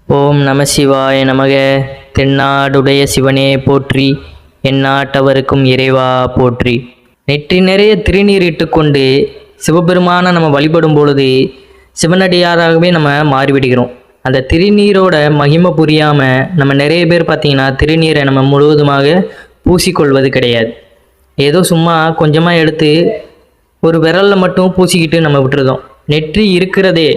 ஓம் நம சிவாய நமக. தென்னாடுடைய சிவனே போற்றி, எந்நாட்டவருக்கும் இறைவா போற்றி. நெற்றி நிறைய திருநீர் இட்டுக்கொண்டு சிவபெருமானை நம்ம வழிபடும் பொழுது சிவனடியாராகவே நம்ம மாறிவிடுகிறோம். அந்த திருநீரோட மகிமை புரியாமல் நம்ம நிறைய பேர் பார்த்திங்கன்னா திருநீரை நம்ம முழுவதுமாக பூசிக்கொள்வது கிடையாது. ஏதோ சும்மா கொஞ்சமாக எடுத்து ஒரு விரலில் மட்டும் பூசிக்கிட்டு நம்ம விட்டுருதோம். நெற்றி இருக்கிறதே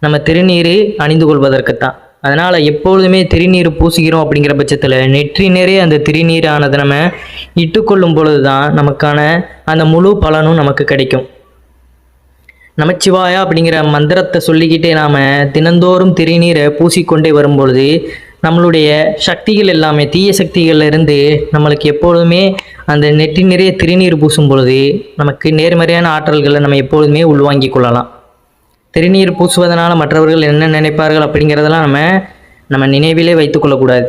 நம்ம திருநீர் அணிந்து கொள்வதற்குத்தான். அதனால் எப்பொழுதுமே திருநீர் பூசிக்கிறோம் அப்படிங்கிற பட்சத்தில் நெற்றி நிறைய அந்த திருநீரானதை நம்ம இட்டுக்கொள்ளும் பொழுது தான் நமக்கான அந்த முழு பலனும் நமக்கு கிடைக்கும். நமச்சிவாயா அப்படிங்கிற மந்திரத்தை சொல்லிக்கிட்டே நாம் தினந்தோறும் திருநீரை பூசிக்கொண்டே வரும்பொழுது நம்மளுடைய சக்திகள் எல்லாமே தீய சக்திகள்லேருந்து நம்மளுக்கு எப்பொழுதுமே அந்த நெற்றி நிறைய திருநீர் பூசும் பொழுது நமக்கு நேர்மறையான ஆற்றல்களை நம்ம எப்பொழுதுமே உள்வாங்கி கொள்ளலாம். திருநீர் பூசுவதனால் மற்றவர்கள் என்ன நினைப்பார்கள் அப்படிங்கிறதெல்லாம் நம்ம நினைவிலே வைத்துக்கொள்ளக்கூடாது.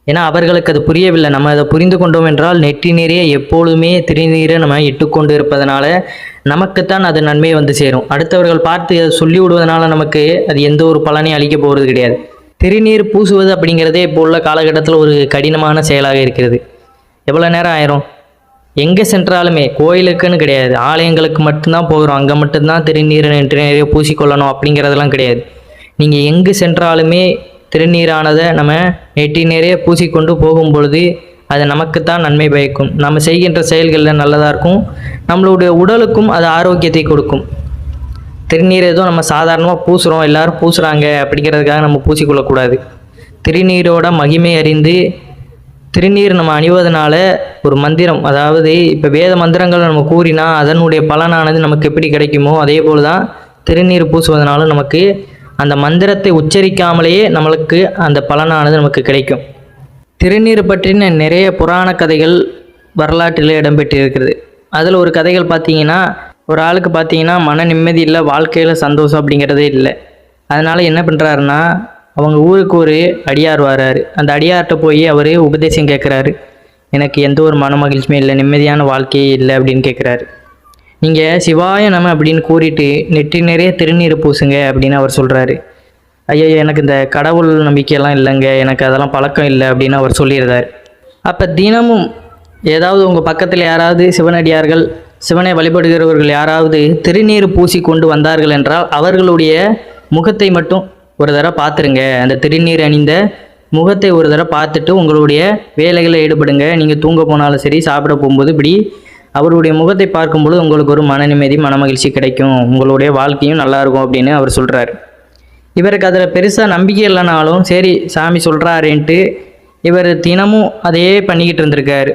ஏன்னா அவர்களுக்கு அது புரியவில்லை. நம்ம அதை புரிந்து கொண்டோம் என்றால் நெற்றி நிறைய எப்பொழுதுமே திருநீரை நம்ம இட்டுக்கொண்டு இருப்பதனால நமக்குத்தான் அது நன்மையை வந்து சேரும். அடுத்தவர்கள் பார்த்து அதை சொல்லி விடுவதனால நமக்கு அது எந்த ஒரு பலனையும் அளிக்க போகிறது கிடையாது. திருநீர் பூசுவது அப்படிங்கிறதே இப்போ உள்ள காலகட்டத்தில் ஒரு கடினமான செயலாக இருக்கிறது. எவ்வளோ நேரம் ஆயிரும்? எங்கே சென்றாலுமே கோயிலுக்குன்னு கிடையாது, ஆலயங்களுக்கு மட்டும்தான் போகிறோம். அங்கே மட்டும்தான் திருநீரை நிறைய பூசிக்கொள்ளணும் அப்படிங்கிறதெல்லாம் கிடையாது. நீங்கள் எங்கு சென்றாலுமே திருநீரானதை நம்ம நெற்றி நிறைய பூசிக்கொண்டு போகும் பொழுது அது நமக்குத்தான் நன்மை பயக்கும். நம்ம செய்கின்ற செயல்களில் நல்லதாக இருக்கும். நம்மளுடைய உடலுக்கும் அது ஆரோக்கியத்தை கொடுக்கும். திருநீர் ஏதோ நம்ம சாதாரணமாக பூசுகிறோம், எல்லோரும் பூசுகிறாங்க அப்படிங்கிறதுக்காக நம்ம பூசிக்கொள்ளக்கூடாது. திருநீரோட மகிமை அறிந்து திருநீர் நம்ம அணிவதனால ஒரு மந்திரம், அதாவது இப்போ வேத மந்திரங்களை நம்ம கூறினா அதனுடைய பலனானது நமக்கு எப்படி கிடைக்குமோ அதே போல் தான் திருநீர் பூசுவதனால நமக்கு அந்த மந்திரத்தை உச்சரிக்காமலேயே நம்மளுக்கு அந்த பலனானது நமக்கு கிடைக்கும். திருநீர் பற்றின நிறைய புராண கதைகள் வரலாற்றில் இடம்பெற்றிருக்கிறது. அதில் ஒரு கதைகள் பார்த்திங்கன்னா, ஒரு ஆளுக்கு பார்த்திங்கன்னா மன நிம்மதி இல்லை, வாழ்க்கையில் சந்தோஷம் அப்படிங்கிறதே இல்லை. அதனால் என்ன பண்ணுறாருன்னா, அவங்க ஊருக்கு ஒரு அடியார் வராரு. அந்த அடியார்கிட்ட போய் அவர் உபதேசம் கேட்குறாரு. எனக்கு எந்த ஒரு மன மகிழ்ச்சியுமே இல்லை, நிம்மதியான வாழ்க்கையே இல்லை அப்படின்னு கேட்குறாரு. நீங்கள் சிவாய நம அப்படின்னு கூறிட்டு நெற்றி நிறைய திருநீர் பூசுங்க அப்படின்னு அவர் சொல்கிறாரு. ஐயோ, எனக்கு இந்த கடவுள் நம்பிக்கையெல்லாம் இல்லைங்க, எனக்கு அதெல்லாம் பழக்கம் இல்லை அப்படின்னு அவர் சொல்லிடுறாரு. அப்போ தினமும் ஏதாவது உங்கள் பக்கத்தில் யாராவது சிவனடியார்கள், சிவனை வழிபடுகிறவர்கள் யாராவது திருநீர் பூசி கொண்டு வந்தார்கள் என்றால் அவர்களுடைய முகத்தை மட்டும் ஒரு தடவை பார்த்துருங்க. அந்த திருநீர் அணிந்த முகத்தை ஒரு தடவை பார்த்துட்டு உங்களுடைய வேலைகளை ஈடுபடுங்க. நீங்கள் தூங்க போனாலும் சரி, சாப்பிட போகும்போது இப்படி அவருடைய முகத்தை பார்க்கும்போது உங்களுக்கு ஒரு மன நிம்மதி, மன மகிழ்ச்சி கிடைக்கும், உங்களுடைய வாழ்க்கையும் நல்லாயிருக்கும் அப்படின்னு அவர் சொல்கிறார். இவருக்கு அதில் பெருசாக நம்பிக்கை இல்லைனாலும் சரி சாமி சொல்கிறாருன்ட்டு இவர் தினமும் அதையே பண்ணிக்கிட்டு இருந்திருக்காரு.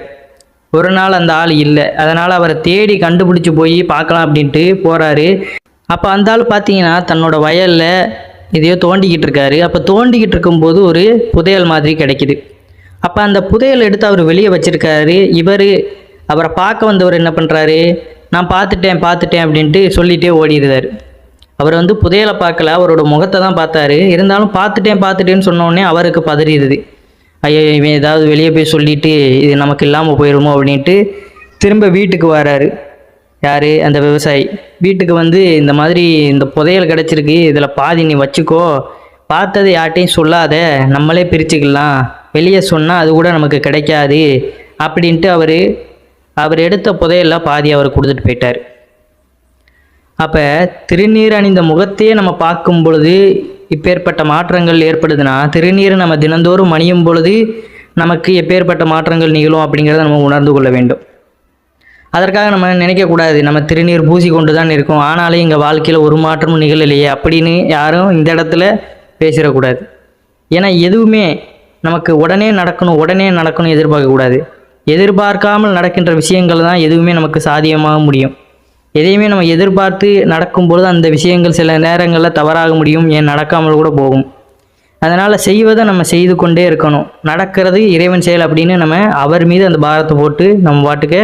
ஒரு நாள் அந்த ஆள் இல்லை, அதனால் அவரை தேடி கண்டுபிடிச்சி போய் பார்க்கலாம் அப்படின்ட்டு போகிறாரு. அப்போ அந்த ஆள் பார்த்தீங்கன்னா தன்னோட வயலில் இதையோ தோண்டிக்கிட்டு இருக்காரு. அப்போ தோண்டிக்கிட்டு இருக்கும்போது ஒரு புதையல் மாதிரி கிடைக்கிது. அப்போ அந்த புதையல் எடுத்து அவர் வெளியே வச்சுருக்காரு. அவரை பார்க்க வந்தவர் என்ன பண்ணுறாரு, நான் பார்த்துட்டேன் அப்படின்ட்டு சொல்லிகிட்டே ஓடிடுறாரு. அவர் புதையலை பார்க்கல, அவரோட முகத்தை தான் பார்த்தாரு. இருந்தாலும் பார்த்துட்டேன்னு சொன்னோடனே அவருக்கு பதறிடுது. ஐயோ, இவன் ஏதாவது வெளியே போய் சொல்லிவிட்டு இது நமக்கு இல்லாமல் போயிடுமோ அப்படின்ட்டு திரும்ப வீட்டுக்கு வராரு. யார்? அந்த விவசாயி. வீட்டுக்கு இந்த மாதிரி இந்த புதையல் கிடச்சிருக்கு, இதில் பாதி நீ வச்சுக்கோ, பார்த்தது யார்ட்டையும் சொல்லாத, நம்மளே பிரிச்சுக்கலாம், வெளியே சொன்னால் அது கூட நமக்கு கிடைக்காது அப்படின்ட்டு அவர் எடுத்த புதையெல்லாம் பாதி அவர் கொடுத்துட்டு போயிட்டார். அப்போ திருநீர் அணிந்த முகத்தையே நம்ம பார்க்கும் பொழுது இப்பேற்பட்ட மாற்றங்கள் ஏற்படுதுன்னா, திருநீரை நம்ம தினந்தோறும் அணியும் பொழுது நமக்கு எப்பேற்பட்ட மாற்றங்கள் நிகழும் அப்படிங்கிறத நம்ம உணர்ந்து கொள்ள வேண்டும். அதற்காக நம்ம நினைக்கக்கூடாது நம்ம திருநீர் பூசி கொண்டு தான் இருக்கோம், ஆனாலும் எங்கள் வாழ்க்கையில் ஒரு மாற்றமும் நிகழலையே அப்படின்னு யாரும் இந்த இடத்துல பேசிடக்கூடாது. ஏன்னா எதுவுமே நமக்கு உடனே நடக்கணும் எதிர்பார்க்கக்கூடாது. எதிர்பார்க்காமல் நடக்கின்ற விஷயங்கள் தான் எதுவுமே நமக்கு சாத்தியமாக முடியும். எதையுமே நம்ம எதிர்பார்த்து நடக்கும்பொழுது அந்த விஷயங்கள் சில நேரங்களில் தவறாக முடியும், ஏன் நடக்காமல் கூட போகும். அதனால் செய்வதை நம்ம செய்து கொண்டே இருக்கணும். நடக்கிறது இறைவன் செயல் அப்படின்னு நம்ம அவர் மீது அந்த பாரத்தை போட்டு நம்ம பாட்டுக்கு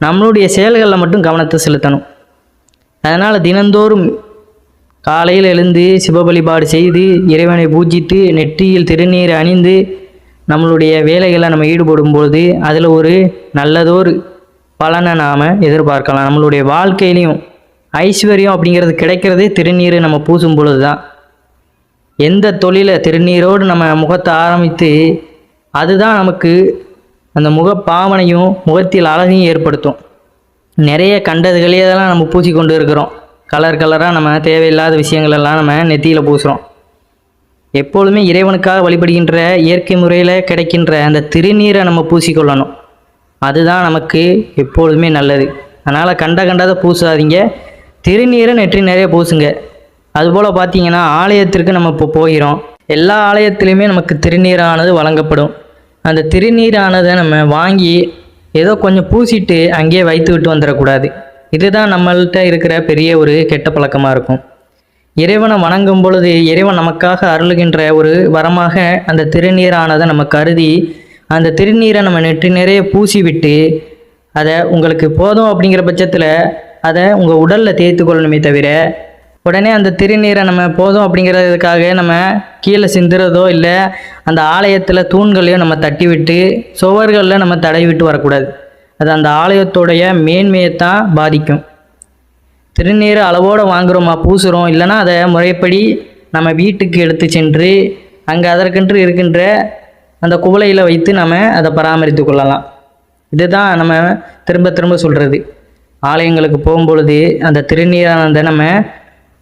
நம்மளுடைய செயல்களில் மட்டும் கவனத்தை செலுத்தணும். அதனால் தினந்தோறும் காலையில் எழுந்து சிவ வழிபாடு செய்து இறைவனை பூஜித்து நெற்றியில் திருநீர் அணிந்து நம்மளுடைய வேலைகளை நம்ம ஈடுபடும் பொழுது அதில் ஒரு நல்லதொரு பலனை நாம் எதிர்பார்க்கலாம். நம்மளுடைய வாழ்க்கையிலையும் ஐஸ்வர்யம் அப்படிங்கிறது கிடைக்கிறதே திருநீரை நம்ம பூசும் பொழுது தான். எந்த தொழிலை திருநீரோடு நம்ம முகத்தை ஆரம்பித்து அதுதான் நமக்கு அந்த முக பாவனையும் முகத்தில் அழகையும் ஏற்படுத்தும். நிறைய கண்டதுகளே இதெல்லாம் நம்ம பூசி கொண்டு இருக்கிறோம். கலர் கலராக நம்ம தேவையில்லாத விஷயங்கள் எல்லாம் நம்ம நெத்தியில் பூசுகிறோம். எப்பொழுதுமே இறைவனுக்காக வழிபடுகின்ற இயற்கை முறையில் கிடைக்கின்ற அந்த திருநீரை நம்ம பூசிக்கொள்ளணும். அதுதான் நமக்கு எப்பொழுதுமே நல்லது. அதனால் கண்டதை பூசாதீங்க, திருநீரை நெற்றி நிறைய பூசுங்க. அதுபோல் பார்த்தீங்கன்னா ஆலயத்திற்கு நம்ம இப்போ போகிறோம். எல்லா ஆலயத்திலையுமே நமக்கு திருநீரானது வழங்கப்படும். அந்த திருநீரானதை நம்ம வாங்கி ஏதோ கொஞ்சம் பூசிட்டு அங்கேயே வைத்து விட்டு வந்துடக்கூடாது. இதுதான் நம்மள்கிட்ட இருக்கிற பெரிய ஒரு கெட்ட பழக்கமாக இருக்கும். இறைவனை வணங்கும் பொழுது இறைவன் நமக்காக அருளுகின்ற ஒரு வரமாக அந்த திருநீரானதை நம்ம கருதி அந்த திருநீரை நம்ம நெற்றி நிறைய பூசி விட்டு அதை உங்களுக்கு போதும் அப்படிங்கிற பட்சத்தில் அதை உங்கள் உடலில் தேய்த்து கொள்ளணுமே தவிர உடனே அந்த திருநீரை நம்ம போதும் அப்படிங்கிறதுக்காக நம்ம கீழே சிந்துறதோ இல்லை அந்த ஆலயத்தில் தூண்களையோ நம்ம தட்டி விட்டு சுவர்களில் நம்ம தடவி விட்டு வரக்கூடாது. அது அந்த ஆலயத்தோடைய மேன்மையைத்தான் பாதிக்கும். திருநீரை அளவோடு வாங்குகிறோமா பூசுகிறோம், இல்லைன்னா அதை முறைப்படி நம்ம வீட்டுக்கு எடுத்து சென்று அங்கே அதற்கென்று இருக்கின்ற அந்த குவளையில் வைத்து நம்ம அதை பராமரித்து கொள்ளலாம். இதுதான் நம்ம திரும்ப திரும்ப சொல்கிறது. ஆலயங்களுக்கு போகும்பொழுது அந்த திருநீரானதை நம்ம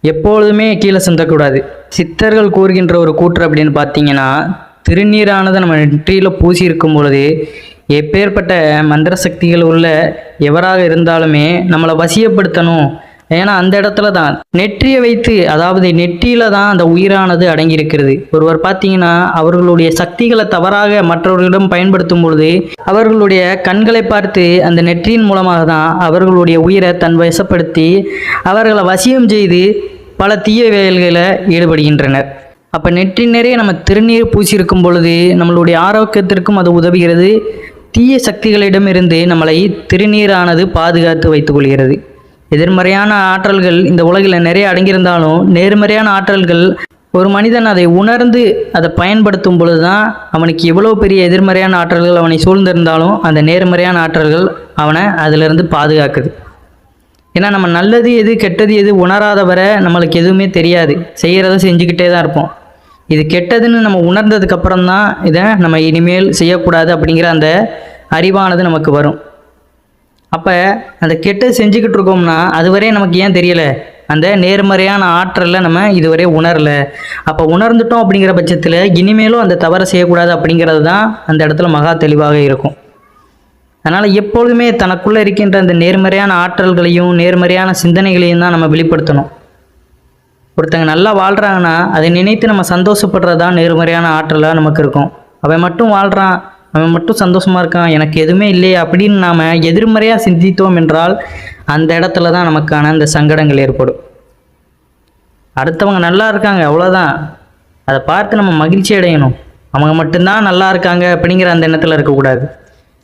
எப்பொழுதுமே கீழே சிந்தக்கூடாது. சித்தர்கள் கூறுகின்ற ஒரு கூற்று அப்படின்னு பார்த்தீங்கன்னா, திருநீரானதை நம்ம நெற்றியில் பூசி இருக்கும் பொழுது எப்பேற்பட்ட மந்திர சக்திகள் உள்ள எவராக இருந்தாலுமே நம்மளை வசியப்படுத்தணும். ஏன்னா அந்த இடத்துல தான் நெற்றியை வைத்து, அதாவது நெற்றியில தான் அந்த உயிரானது அடங்கியிருக்கிறது. ஒருவர் பார்த்தீங்கன்னா அவர்களுடைய சக்திகளை தவறாக மற்றவர்களிடம் பயன்படுத்தும் பொழுது அவர்களுடைய கண்களை பார்த்து அந்த நெற்றியின் மூலமாக தான் அவர்களுடைய உயிரை தன் வசப்படுத்தி அவர்களை வசியம் செய்து பல தீய வேலைகளை ஈடுபடுகின்றனர். அப்போ நெற்றி நிறைய நம்ம திருநீர் பூசியிருக்கும் பொழுது நம்மளுடைய ஆரோக்கியத்திற்கும் அது உதவுகிறது. தீய சக்திகளிடமிருந்து நம்மளை திருநீரானது பாதுகாத்து வைத்துக் கொள்கிறது. எதிர்மறையான ஆற்றல்கள் இந்த உலகில் நிறைய அடங்கியிருந்தாலும் நேர்மறையான ஆற்றல்கள் ஒரு மனிதன் அதை உணர்ந்து அதை பயன்படுத்தும் பொழுது தான் அவனுக்கு எவ்வளோ பெரிய எதிர்மறையான ஆற்றல்கள் அவனை சூழ்ந்திருந்தாலும் அந்த நேர்மறையான ஆற்றல்கள் அவனை அதிலிருந்து பாதுகாக்குது. ஏன்னா நம்ம நல்லது எது கெட்டது எது உணராத வரை நம்மளுக்கு எதுவுமே தெரியாது, செய்கிறத செஞ்சுக்கிட்டே தான் இருப்போம். இது கெட்டதுன்னு நம்ம உணர்ந்ததுக்கப்புறம் தான் இதை நம்ம இனிமேல் செய்யக்கூடாது அப்படிங்கிற அந்த அறிவானது நமக்கு வரும். அப்போ அந்த கெட்டது செஞ்சுக்கிட்டு இருக்கோம்னா அதுவரை நமக்கு ஏன் தெரியலை, அந்த நேர்மறையான ஆற்றலில் நம்ம இதுவரை உணரலை. அப்போ உணர்ந்துட்டோம் அப்படிங்கிற பட்சத்தில் இனிமேலும் அந்த தவறை செய்யக்கூடாது அப்படிங்கிறது தான் அந்த இடத்துல மகா தெளிவாக இருக்கும். அதனால் எப்பொழுதுமே தனக்குள்ளே இருக்கின்ற அந்த நேர்மறையான ஆற்றல்களையும் நேர்மறையான சிந்தனைகளையும் தான் நம்ம வெளிப்படுத்தணும். ஒருத்தங்க நல்லா வாழ்கிறாங்கன்னா அதை நினைத்து நம்ம சந்தோஷப்படுறதான் நேர்மறையான ஆற்றலாக நமக்கு இருக்கும். அவன் மட்டும் வாழ்கிறான், அவன் மட்டும் சந்தோஷமாக இருக்கான், எனக்கு எதுவுமே இல்லையே அப்படின்னு நாம் எதிர்மறையாக சிந்தித்தோம் என்றால் அந்த இடத்துல தான் நமக்கான அந்த சங்கடங்கள் ஏற்படும். அடுத்தவங்க நல்லா இருக்காங்க அவ்வளோதான், அதை பார்த்து நம்ம மகிழ்ச்சி அடையணும். அவங்க மட்டும்தான் நல்லா இருக்காங்க அப்படிங்கிற அந்த எண்ணத்தில் இருக்கக்கூடாது.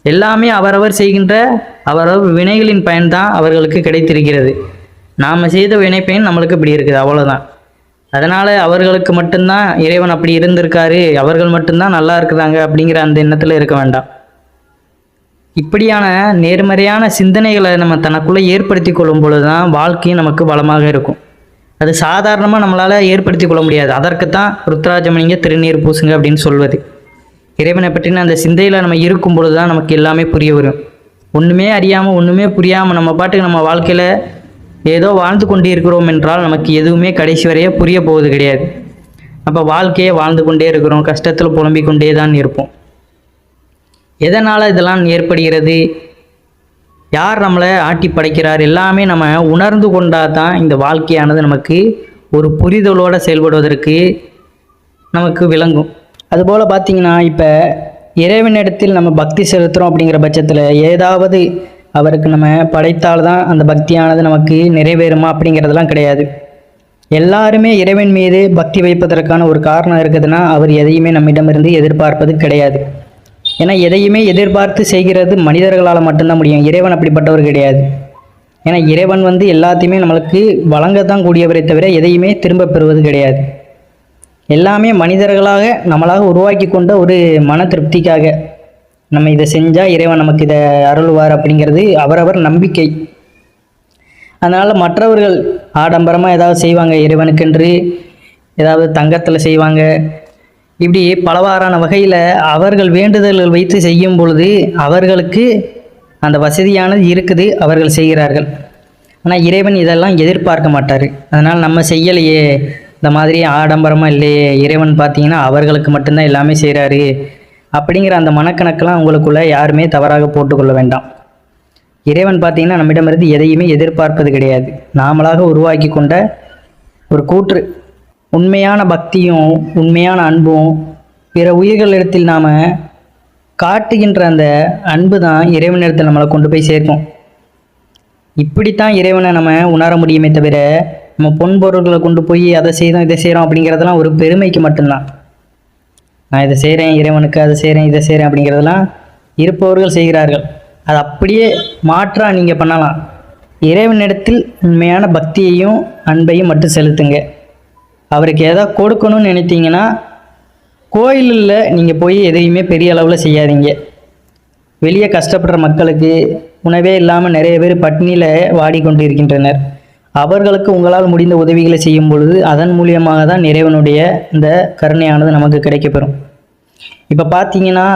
எல்லாமே அவரவர் செய்கின்ற அவரவர் வினைகளின் பயன்தான் அவர்களுக்கு கிடைத்திருக்கிறது. நாம் செய்த வினை பயன் நம்மளுக்கு இப்படி இருக்குது, அவ்வளோதான். அதனால் அவர்களுக்கு மட்டும்தான் இறைவன் அப்படி இருந்திருக்காரு, அவர்கள் மட்டும்தான் நல்லா இருக்கிறாங்க அப்படிங்கிற அந்த எண்ணத்தில் இருக்க வேண்டாம். இப்படியான நேர்மறையான சிந்தனைகளை நம்ம தனக்குள்ளே ஏற்படுத்தி கொள்ளும் பொழுது தான் வாழ்க்கையும் நமக்கு வளமாக இருக்கும். அது சாதாரணமாக நம்மளால் ஏற்படுத்தி கொள்ள முடியாது. அதற்குத்தான் ருத்ராஜமணிங்க திருநீர் பூசுங்க அப்படின்னு சொல்வது. இறைவனை பற்றின அந்த சிந்தையில் நம்ம இருக்கும் பொழுது தான் நமக்கு எல்லாமே புரிய வரும். ஒன்றுமே அறியாமல் ஒன்றுமே புரியாமல் நம்ம பாட்டுக்கு நம்ம வாழ்க்கையில் ஏதோ வாழ்ந்து கொண்டு இருக்கிறோம் என்றால் நமக்கு எதுவுமே கடைசி வரைய புரிய போவது கிடையாது. அப்போ வாழ்க்கையை வாழ்ந்து கொண்டே இருக்கிறோம், கஷ்டத்தில் புலம்பிக் கொண்டே தான் இருப்போம். எதனால் இதெல்லாம் ஏற்படுகிறது, யார் நம்மளை ஆட்டி படைக்கிறார், எல்லாமே நம்ம உணர்ந்து கொண்டால் தான் இந்த வாழ்க்கையானது நமக்கு ஒரு புரிதலோடு செயல்படுவதற்கு நமக்கு விளங்கும். அதுபோல் பார்த்திங்கன்னா இப்போ இறைவனிடத்தில் நம்ம பக்தி செலுத்துகிறோம் அப்படிங்கிற பட்சத்தில் ஏதாவது அவருக்கு நம்ம படைத்தால்தான் அந்த பக்தியானது நமக்கு நிறைவேறுமா அப்படிங்கிறதெல்லாம் கிடையாது. எல்லாருமே இறைவன் மீது பக்தி வைப்பதற்கான ஒரு காரணம் இருக்குதுன்னா அவர் எதையுமே நம்மிடமிருந்து எதிர்பார்ப்பது கிடையாது. ஏன்னா எதையுமே எதிர்பார்த்து செய்கிறது மனிதர்களால் மட்டும்தான் முடியும், இறைவன் அப்படிப்பட்டவர் கிடையாது. ஏன்னா இறைவன் எல்லாத்தையுமே நம்மளுக்கு வழங்கத்தான் கூடியவரை தவிர எதையுமே திரும்ப பெறுவது கிடையாது. எல்லாமே மனிதர்களாக நம்மளாக உருவாக்கி கொண்ட ஒரு மன திருப்திக்காக நம்ம இதை செஞ்சால் இறைவன் நமக்கு இதை அருள்வார் அப்படிங்கிறது அவரவர் நம்பிக்கை. அதனால் மற்றவர்கள் ஆடம்பரமாக ஏதாவது செய்வாங்க இறைவனுக்கென்று, ஏதாவது தங்கத்தில் செய்வாங்க. இப்படி பலவாறான வகையில் அவர்கள் வேண்டுதல்கள் வைத்து செய்யும் பொழுது அவர்களுக்கு அந்த வசதியானது இருக்குது, அவர்கள் செய்கிறார்கள். ஆனால் இறைவன் இதெல்லாம் எதிர்பார்க்க மாட்டார். அதனால் நம்ம செய்யலையே, இந்த மாதிரி ஆடம்பரமாக இல்லையே, இறைவன் பார்த்தீங்கன்னா அவர்களுக்கு மட்டும்தான் எல்லாமே செய்கிறாரு அப்படிங்கிற அந்த மனக்கணக்கெல்லாம் உங்களுக்குள்ளே யாருமே தவறாக போட்டுக்கொள்ள வேண்டாம். இறைவன் பார்த்தீங்கன்னா நம்மிடமிருந்து எதையுமே எதிர்பார்ப்பது கிடையாது. நாமளாக உருவாக்கி கொண்ட ஒரு கூற்று. உண்மையான பக்தியும் உண்மையான அன்பும் பிற உயிர்களிடத்தில் நாம் காட்டுகின்ற அந்த அன்பு தான் இறைவனிடத்தில் நம்மளை கொண்டு போய் சேர்க்கும். இப்படித்தான் இறைவனை நம்ம உணர முடியுமே தவிர நம்ம பொன்பொருள்களை கொண்டு போய் அதை செய்கிறோம் இதை செய்கிறோம் அப்படிங்கிறதெல்லாம் ஒரு பெருமைக்கு மட்டும்தான். நான் இதை செய்கிறேன் இறைவனுக்கு, அதை செய்கிறேன் இதை செய்கிறேன் அப்படிங்கிறதெல்லாம் இருப்பவர்கள் செய்கிறார்கள். அது அப்படியே மாற்றாக நீங்கள் பண்ணலாம். இறைவனிடத்தில் உண்மையான பக்தியையும் அன்பையும் மட்டும் செலுத்துங்க. அவருக்கு எதாவது கொடுக்கணும்னு நினைத்தீங்கன்னா கோயிலில் நீங்கள் போய் எதையுமே பெரிய அளவில் செய்யாதீங்க. வெளியே கஷ்டப்படுற மக்களுக்கு உணவே இல்லாமல் நிறைய பேர் பட்டினியில் வாடிக்கொண்டு இருக்கின்றனர். அவர்களுக்கு உங்களால் முடிந்த உதவிகளை செய்யும் பொழுது அதன் மூலியமாக தான் இறைவனுடைய இந்த கருணையானது நமக்கு கிடைக்கப்பெறும். இப்போ பார்த்தீங்கன்னா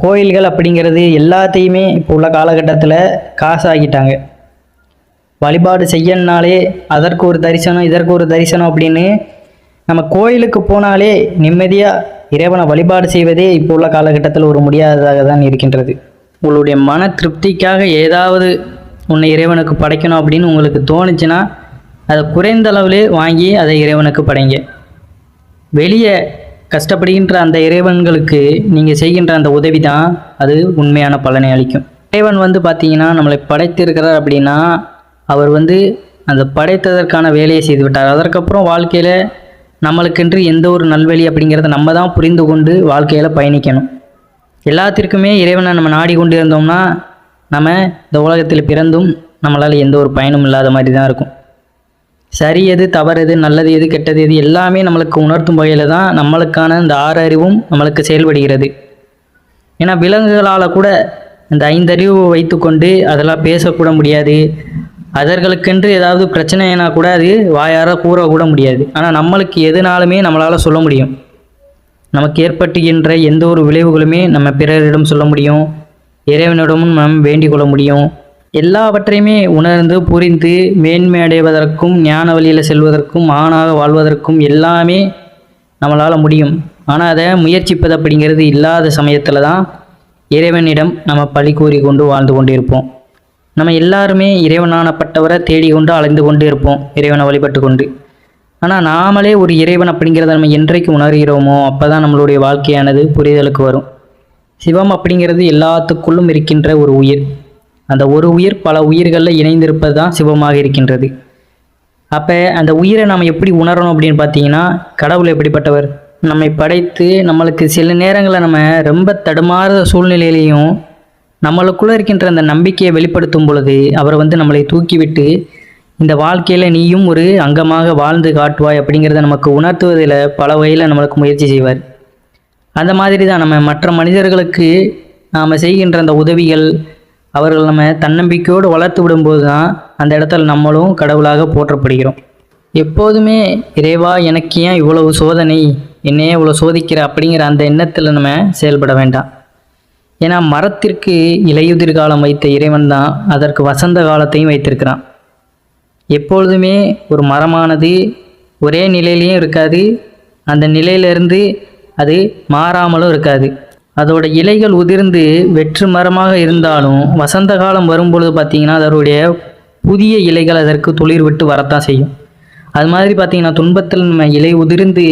கோயில்கள் அப்படிங்கிறது எல்லாத்தையுமே இப்போ உள்ள காலகட்டத்தில் காசாகிட்டாங்க. வழிபாடு செய்யணுனாலே அதற்கு ஒரு தரிசனம் இதற்கு ஒரு தரிசனம் அப்படின்னு நம்ம கோயிலுக்கு போனாலே நிம்மதியாக இறைவனை வழிபாடு செய்வதே இப்போ உள்ள காலகட்டத்தில் ஒரு முடியாததாக தான் இருக்கின்றது. உங்களுடைய மன திருப்திக்காக ஏதாவது உன்னை இறைவனுக்கு படைக்கணும் அப்படின்னு உங்களுக்கு தோணுச்சுன்னா அதை குறைந்த அளவிலே வாங்கி அதை இறைவனுக்கு படைங்க. வெளியே கஷ்டப்படுகின்ற அந்த இறைவன்களுக்கு நீங்கள் செய்கின்ற அந்த உதவி தான் அது உண்மையான பலனை அளிக்கும். இறைவன் பார்த்தீங்கன்னா நம்மளை படைத்திருக்கிறார் அப்படின்னா அவர் அந்த படைத்ததற்கான வேலையை செய்து விட்டார். அதற்கப்புறம் வாழ்க்கையில் நம்மளுக்கென்று எந்த ஒரு நல்வழி அப்படிங்கிறத நம்ம தான் புரிந்து கொண்டு வாழ்க்கையில் பயணிக்கணும். எல்லாத்திற்குமே இறைவனை நம்ம நாடி கொண்டு இருந்தோம்னா நம்ம இந்த உலகத்தில் பிறந்தும் நம்மளால் எந்த ஒரு பயனும் இல்லாத மாதிரி தான் இருக்கும். சரி எது தவறு எது நல்லது எது கெட்டது எது எல்லாமே நம்மளுக்கு உணர்த்தும் வகையில் தான் நம்மளுக்கான இந்த 6 அறிவும் நம்மளுக்கு செயல்படுகிறது. ஏன்னா விலங்குகளால் கூட இந்த 5 அறிவு வைத்து கொண்டு அதெல்லாம் பேசக்கூட முடியாது. அதற்களுக்கென்று ஏதாவது பிரச்சனைனா கூட அது வாயார கூறக்கூட முடியாது. ஆனால் நம்மளுக்கு எதுனாலுமே நம்மளால் சொல்ல முடியும். நமக்கு ஏற்பட்டுகின்ற எந்த ஒரு விளைவுகளுமே நம்ம பிறரிடம் சொல்ல முடியும், இறைவனிடமும் நாம் வேண்டிக் கொள்ள முடியும். எல்லாவற்றையுமே உணர்ந்து புரிந்து மேன்மை அடைவதற்கும் ஞான வழியில் செல்வதற்கும் ஆணாக வாழ்வதற்கும் எல்லாமே நம்மளால் முடியும். ஆனால் அதை முயற்சிப்பது அப்படிங்கிறது இல்லாத சமயத்தில் தான் இறைவனிடம் நம்ம பழி கூறி கொண்டு வாழ்ந்து கொண்டு இருப்போம். நம்ம எல்லாருமே இறைவனானப்பட்டவரை தேடிக்கொண்டு அலைந்து கொண்டு இருப்போம், இறைவனை வழிபட்டு கொண்டு. ஆனால் நாமளே ஒரு இறைவன் அப்படிங்கிறத நம்ம என்றைக்கு உணர்கிறோமோ அப்போ தான் நம்மளுடைய வாழ்க்கையானது புரிதலுக்கு வரும். சிவம் அப்படிங்கிறது எல்லாத்துக்குள்ளும் இருக்கின்ற ஒரு உயிர். அந்த ஒரு உயிர் பல உயிர்களில் இணைந்திருப்பது தான் சிவமாக இருக்கின்றது. அப்போ அந்த உயிரை நம்ம எப்படி உணரணும் அப்படின்னு பார்த்தீங்கன்னா, கடவுள் எப்படிப்பட்டவர், நம்மை படைத்து நம்மளுக்கு சில நேரங்களில் நம்ம ரொம்ப தடுமாறுற சூழ்நிலையிலையும் நம்மளுக்குள்ளே இருக்கின்ற அந்த நம்பிக்கையை வெளிப்படுத்தும் பொழுது அவர் நம்மளை தூக்கிவிட்டு இந்த வாழ்க்கையில் நீயும் ஒரு அங்கமாக வாழ்ந்து காட்டுவாய் அப்படிங்கிறத நமக்கு உணர்த்துவதில் பல வகையில் நம்மளுக்கு முயற்சி செய்வார். அந்த மாதிரி தான் நம்ம மற்ற மனிதர்களுக்கு நாம் செய்கின்ற அந்த உதவிகள் அவர்கள் நம்ம தன்னம்பிக்கையோடு வளர்த்து விடும்போது தான் அந்த இடத்துல நம்மளும் கடவுளாக போற்றப்படுகிறோம். எப்போதுமே இறைவா எனக்கு ஏன் இவ்வளவு சோதனை, என்னையே இவ்வளோ சோதிக்கிற அப்படிங்கிற அந்த எண்ணத்தில் நம்ம செயல்பட வேண்டாம். ஏன்னா மரத்திற்கு இலையுதிர் காலம் வைத்த இறைவன் தான் அதற்கு வசந்த காலத்தையும் வைத்திருக்கிறான். எப்பொழுதுமே ஒரு மரமானது ஒரே நிலையிலையும் இருக்காது, அந்த நிலையிலிருந்து அது மாறாமலும் இருக்காது. அதோட இலைகள் உதிர்ந்து வெற்று மரமாக இருந்தாலும் வசந்த காலம் வரும்பொழுது பார்த்திங்கன்னா அதனுடைய புதிய இலைகள் அதற்கு துளிர் விட்டு வரத்தான் செய்யும். அது மாதிரி பார்த்திங்கன்னா துன்பத்தில் நம்ம இலை உதிர்ந்து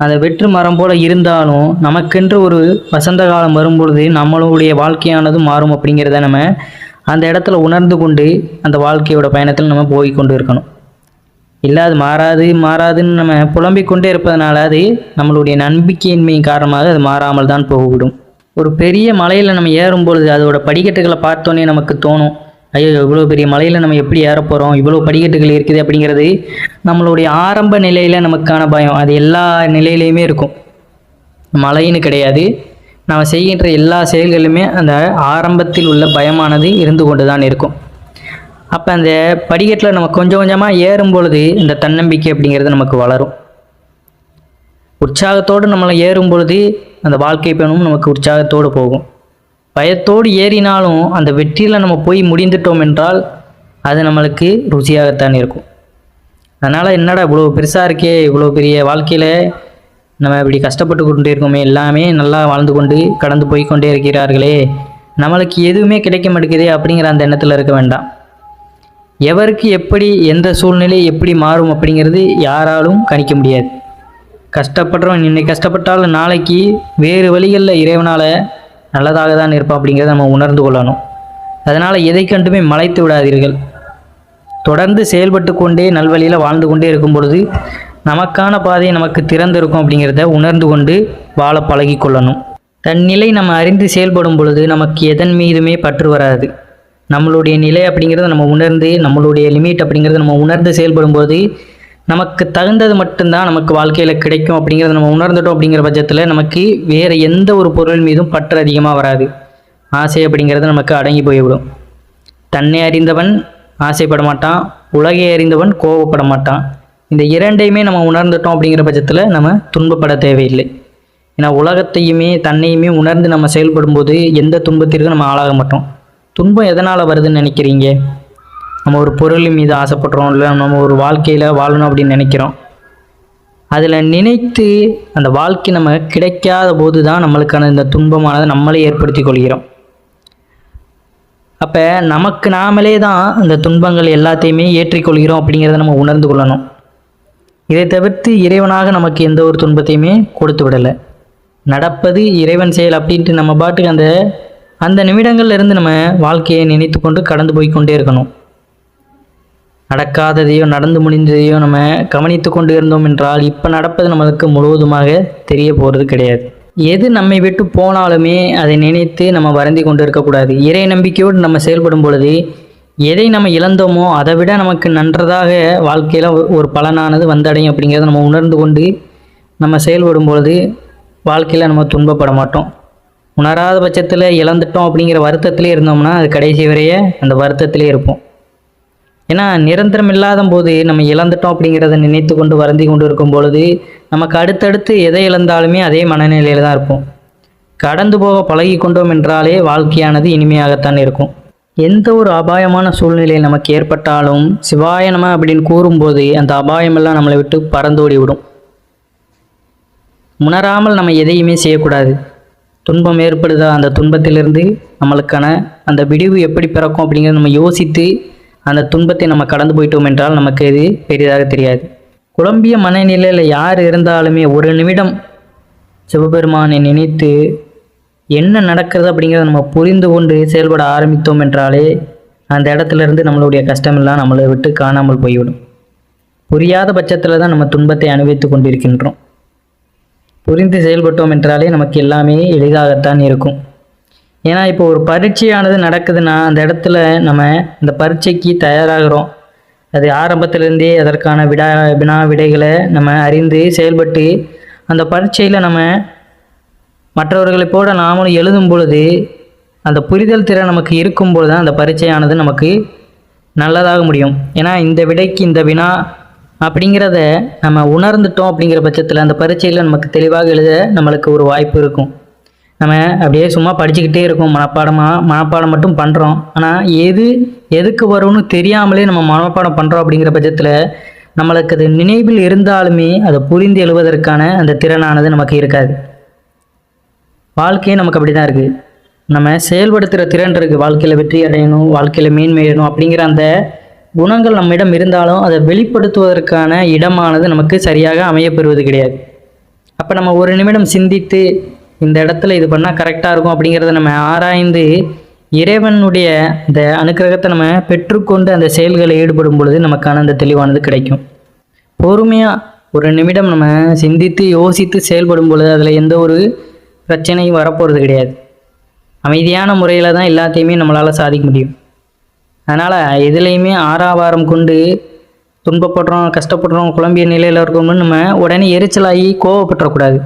அந்த வெற்று மரம் போல் இருந்தாலும் நமக்கென்று ஒரு வசந்த காலம் வரும்பொழுது நம்மளுடைய வாழ்க்கையானது மாறும் அப்படிங்கிறத நம்ம அந்த இடத்துல உணர்ந்து கொண்டு அந்த வாழ்க்கையோட பயணத்தில் நம்ம போய் கொண்டு இருக்கணும். இல்லை அது மாறாதுன்னு நம்ம புலம்பிக்கொண்டே இருப்பதனால அது நம்மளுடைய நம்பிக்கையின்மையின் காரணமாக அது மாறாமல் தான் போகவிடும். ஒரு பெரிய மலையில் நம்ம ஏறும்பொழுது அதோட படிக்கட்டுகளை பார்த்தோன்னே நமக்கு தோணும், ஐயோ இவ்வளோ பெரிய மலையில் நம்ம எப்படி ஏற போகிறோம், இவ்வளோ படிக்கட்டுகள் இருக்குது அப்படிங்கிறது நம்மளுடைய ஆரம்ப நிலையில் நமக்கான பயம். அது எல்லா நிலையிலையுமே இருக்கும், மலைன்னு கிடையாது. நம்ம செய்கின்ற எல்லா செயல்களிலுமே அந்த ஆரம்பத்தில் உள்ள பயமானது இருந்து கொண்டு தான் இருக்கும். அப்போ அந்த படிக்கட்டில் நம்ம கொஞ்சம் கொஞ்சமாக ஏறும் பொழுது இந்த தன்னம்பிக்கை அப்படிங்கிறது நமக்கு வளரும். உற்சாகத்தோடு நம்மளை ஏறும் பொழுது அந்த வாழ்க்கை பயணமும் நமக்கு உற்சாகத்தோடு போகும். பயத்தோடு ஏறினாலும் அந்த வெற்றியில் நம்ம போய் முடிந்துட்டோம் என்றால் அது நம்மளுக்கு ருசியாகத்தான் இருக்கும். அதனால் என்னடா இவ்வளோ பெருசாக இருக்கே, இவ்வளோ பெரிய வாழ்க்கையில் நம்ம இப்படி கஷ்டப்பட்டு கொண்டே இருக்கோமே, எல்லாமே நல்லா வாழ்ந்து கொண்டு கடந்து போய் கொண்டே இருக்கிறார்களே, நம்மளுக்கு எதுவுமே கிடைக்க மாட்டேங்குதே அப்படிங்கிற அந்த எண்ணத்தில் இருக்க வேண்டாம். எவருக்கு எப்படி எந்த சூழ்நிலை எப்படி மாறும் அப்படிங்கிறது யாராலும் கணிக்க முடியாது. கஷ்டப்படுறோம், இன்னைக்கு கஷ்டப்பட்டாலும் நாளைக்கு வேறு வழிகளில் இறைவனால் நல்லதாக தான் இருப்போம் அப்படிங்கிறத நம்ம உணர்ந்து கொள்ளணும். அதனால் எதை கண்டுமே மலைத்து விடாதீர்கள். தொடர்ந்து செயல்பட்டு கொண்டே நல்வழியில் வாழ்ந்து கொண்டே இருக்கும் பொழுது நமக்கான பாதை நமக்கு திறந்திருக்கும் அப்படிங்கிறத உணர்ந்து கொண்டு வாழ பழகி கொள்ளணும். தன் நிலை நம்ம அறிந்து செயல்படும் பொழுது நமக்கு எதன் மீதுமே பற்று வராது. நம்மளுடைய நிலை அப்படிங்கிறத நம்ம உணர்ந்து, நம்மளுடைய லிமிட் அப்படிங்கிறத நம்ம உணர்ந்து செயல்படும் போது நமக்கு தகுந்தது மட்டும்தான் நமக்கு வாழ்க்கையில் கிடைக்கும் அப்படிங்கிறத நம்ம உணர்ந்துட்டோம். அப்படிங்கிற பட்சத்தில் நமக்கு வேறு எந்த ஒரு பொருள் மீதும் பற்று அதிகமாக வராது. ஆசை அப்படிங்கிறது நமக்கு அடங்கி போய்விடும். தன்னை அறிந்தவன் ஆசைப்பட மாட்டான், உலகை அறிந்தவன் கோபப்பட மாட்டான். இந்த இரண்டையுமே நம்ம உணர்ந்துட்டோம் அப்படிங்கிற பட்சத்தில் நம்ம துன்பப்பட தேவையில்லை. ஏன்னா உலகத்தையுமே தன்னையுமே உணர்ந்து நம்ம செயல்படும் போது எந்த துன்பத்திற்கும் நம்ம ஆளாக மாட்டோம். துன்பம் எதனால் வருதுன்னு நினைக்கிறீங்க? நம்ம ஒரு பொருளின் மீது ஆசைப்படுறோம், இல்லை நம்ம ஒரு வாழ்க்கையில் வாழணும் அப்படின்னு நினைக்கிறோம். அதில் நினைத்து அந்த வாழ்க்கை நம்ம கிடைக்காத போது தான் நம்மளுக்கான இந்த துன்பமானதை நம்மளே ஏற்படுத்தி கொள்கிறோம். அப்போ நமக்கு நாமளே தான் இந்த துன்பங்கள் எல்லாத்தையுமே ஏற்றிக்கொள்கிறோம் அப்படிங்கிறத நம்ம உணர்ந்து கொள்ளணும். இதை தவிர்த்து இறைவனாக நமக்கு எந்த ஒரு துன்பத்தையுமே கொடுத்து விடலை. நடப்பது இறைவன் செயல் அப்படின்ட்டு நம்ம பாட்டுக்கு அந்த நிமிடங்கள்ல இருந்து நம்ம வாழ்க்கையை நினைத்து கொண்டு கடந்து போய் கொண்டே இருக்கணும். நடக்காததையோ நடந்து முடிந்ததையோ நம்ம கவனித்து கொண்டு இருந்தோம் என்றால் இப்போ நடப்பது நம்மளுக்கு முழுவதுமாக தெரிய போகிறது கிடையாது. எது நம்மை விட்டு போனாலுமே அதை நினைத்து நம்ம வருந்தி கொண்டு இருக்கக்கூடாது. இறை நம்பிக்கையோடு நம்ம செயல்படும் பொழுது எதை நம்ம இழந்தோமோ அதை விட நமக்கு நன்றதாக வாழ்க்கையில் ஒரு பலனானது வந்தடையும் அப்படிங்கிறத நம்ம உணர்ந்து கொண்டு நம்ம செயல்படும் பொழுது வாழ்க்கையில் நம்ம துன்பப்பட மாட்டோம். உணராத பட்சத்தில் இழந்துட்டோம் அப்படிங்கிற வருத்தத்திலே இருந்தோம்னா அது கடைசி வரைய அந்த வருத்தத்திலே இருப்போம். ஏன்னா நிரந்தரம் இல்லாத போது நம்ம இழந்துட்டோம் அப்படிங்கிறத நினைத்து கொண்டு வருந்தி கொண்டு இருக்கும் பொழுது நமக்கு அடுத்தடுத்து எதை இழந்தாலுமே அதே மனநிலையில் தான் இருப்போம். கடந்து போக பழகி கொண்டோம் என்றாலே வாழ்க்கையானது இனிமையாகத்தான் இருக்கும். எந்த ஒரு அபாயமான சூழ்நிலை நமக்கு ஏற்பட்டாலும் சிவாய நம அப்படின்னு கூறும்போது அந்த அபாயமெல்லாம் நம்மளை விட்டு பறந்தோடி விடும். உணராமல் நம்ம எதையுமே செய்யக்கூடாது. துன்பம் ஏற்படுதா, அந்த துன்பத்திலிருந்து நம்மளுக்கான அந்த விடிவு எப்படி பிறக்கும் அப்படிங்கிறத நம்ம யோசித்து அந்த துன்பத்தை நம்ம கடந்து போயிட்டோம் என்றால் நமக்கு இது பெரிதாக தெரியாது. குழம்பிய மனநிலையில் யார் இருந்தாலுமே ஒரு நிமிடம் சிவபெருமானை நினைத்து என்ன நடக்கிறது அப்படிங்கிறத நம்ம புரிந்து கொண்டு செயல்பட ஆரம்பித்தோம் என்றாலே அந்த இடத்துல இருந்து நம்மளுடைய கஷ்டமெல்லாம் நம்மளை விட்டு காணாமல் போய்விடும். புரியாத பட்சத்தில் தான் நம்ம துன்பத்தை அனுபவித்து கொண்டிருக்கின்றோம். புரிந்து செயல்பட்டோம் என்றாலே நமக்கு எல்லாமே எளிதாகத்தான் இருக்கும். ஏன்னா இப்போ ஒரு பரீட்சையானது நடக்குதுன்னா அந்த இடத்துல நம்ம இந்த பரீட்சைக்கு தயாராகிறோம். அது ஆரம்பத்திலேருந்தே அதற்கான வினா விடைகளை நம்ம அறிந்து செயல்பட்டு அந்த பரீட்சையில் நம்ம மற்றவர்களை போல நாமளும் எழுதும் பொழுது அந்த புரிதல் திறன் நமக்கு இருக்கும்போது தான் அந்த பரீட்சையானது நமக்கு நல்லதாக முடியும். ஏன்னா இந்த விடைக்கு இந்த வினா அப்படிங்கிறத நம்ம உணர்ந்துட்டோம் அப்படிங்கிற பட்சத்தில் அந்த பரீட்சையில் நமக்கு தெளிவாக எழுத நம்மளுக்கு ஒரு வாய்ப்பு இருக்கும். நம்ம அப்படியே சும்மா படிச்சுக்கிட்டே இருக்கோம், மனப்பாடம் மட்டும் பண்ணுறோம். ஆனால் எதுக்கு வரும்னு தெரியாமலே நம்ம மனப்பாடம் பண்ணுறோம் அப்படிங்கிற பட்சத்தில் நம்மளுக்கு அது நினைவில் இருந்தாலுமே அதை புரிந்து எழுவதற்கான அந்த திறனானது நமக்கு இருக்காது. வாழ்க்கையே நமக்கு அப்படி தான் இருக்குது. நம்ம செயல்படுத்துகிற திறன் இருக்குது. வாழ்க்கையில் வெற்றி அடையணும், வாழ்க்கையில் மேன்மையணும் அப்படிங்கிற அந்த குணங்கள் நம்மிடம் இருந்தாலும் அதை வெளிப்படுத்துவதற்கான இடமானது நமக்கு சரியாக அமையப்பெறுவது கிடையாது. அப்போ நம்ம ஒரு நிமிடம் சிந்தித்து இந்த இடத்துல இது பண்ணால் கரெக்டாக இருக்கும் அப்படிங்கிறத நம்ம ஆராய்ந்து இறைவனுடைய இந்த அனுக்கிரகத்தை நம்ம பெற்றுக்கொண்டு அந்த செயல்களை ஈடுபடும் பொழுது நமக்கான அந்த தெளிவானது கிடைக்கும். பொறுமையாக ஒரு நிமிடம் நம்ம சிந்தித்து யோசித்து செயல்படும் பொழுது அதில் எந்த ஒரு பிரச்சனையும் வரப்போகிறது கிடையாது. அமைதியான முறையில் தான் எல்லாத்தையுமே நம்மளால் சாதிக்க முடியும். அதனால் எதுலேயுமே ஆறாவாரம் கொண்டு துன்பப்படுறோம், கஷ்டப்படுறோம், குழம்பிய நிலையில் இருக்கோம்னு நம்ம உடனே எரிச்சலாகி கோவப்பட்டுறக்கூடாது.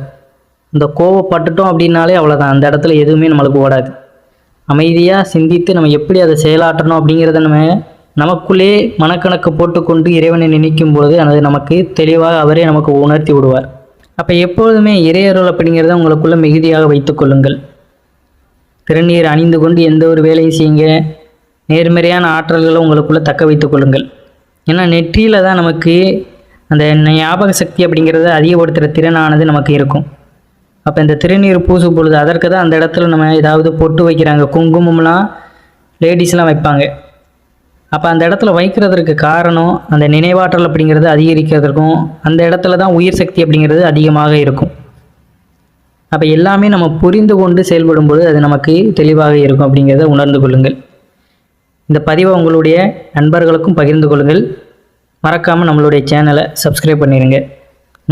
இந்த கோவப்பட்டுட்டோம் அப்படின்னாலே அவ்வளோதான், அந்த இடத்துல எதுவுமே நம்மளுக்கு ஓடாது. அமைதியாக சிந்தித்து நம்ம எப்படி அதை செயலாற்றணும் அப்படிங்கிறத நமக்குள்ளே மனக்கணக்கு போட்டுக்கொண்டு இறைவனை நினைக்கும் பொழுது அது நமக்கு தெளிவாக அவரே நமக்கு உணர்த்தி விடுவார். அப்போ எப்பொழுதுமே இறையருள் அப்படிங்கிறத உங்களுக்குள்ளே மிகுதியாக வைத்துக்கொள்ளுங்கள். திருநீர் அணிந்து கொண்டு எந்த ஒரு வேலையும் செய்யுங்க. நேர்மறையான ஆற்றல்களை உங்களுக்குள்ளே தக்க வைத்துக் கொள்ளுங்கள். ஏன்னா நெற்றியில் தான் நமக்கு அந்த ஞாபக சக்தி அப்படிங்கிறத அதிகப்படுத்துகிற திறனானது நமக்கு இருக்கும். அப்போ இந்த திருநீர் பூசும் பொழுது அதற்கு தான் அந்த இடத்துல நம்ம ஏதாவது பொட்டு வைக்கிறாங்க. குங்குமம்லாம் லேடிஸ்லாம் வைப்பாங்க. அப்போ அந்த இடத்துல வைக்கிறதுக்கு காரணம் அந்த நினைவாற்றல் அப்படிங்கிறது அதிகரிக்கிறதுக்கும் அந்த இடத்துல தான் உயிர் சக்தி அப்படிங்கிறது அதிகமாக இருக்கும். அப்போ எல்லாமே நம்ம புரிந்து கொண்டு செயல்படும்போது அது நமக்கு தெளிவாக இருக்கும் அப்படிங்கிறத உணர்ந்து கொள்ளுங்கள். இந்த பதிவை உங்களுடைய நண்பர்களுக்கும் பகிர்ந்து கொள்ளுங்கள். மறக்காமல் நம்மளுடைய சேனலை சப்ஸ்கிரைப் பண்ணிடுங்க.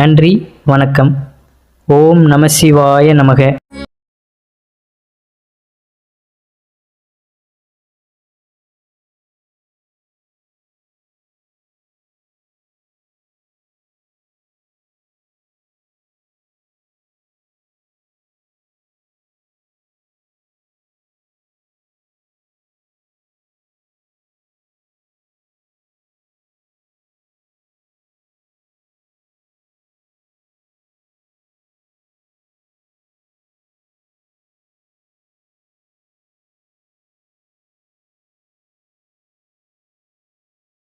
நன்றி, வணக்கம். ஓம் நம சிவாய நமக.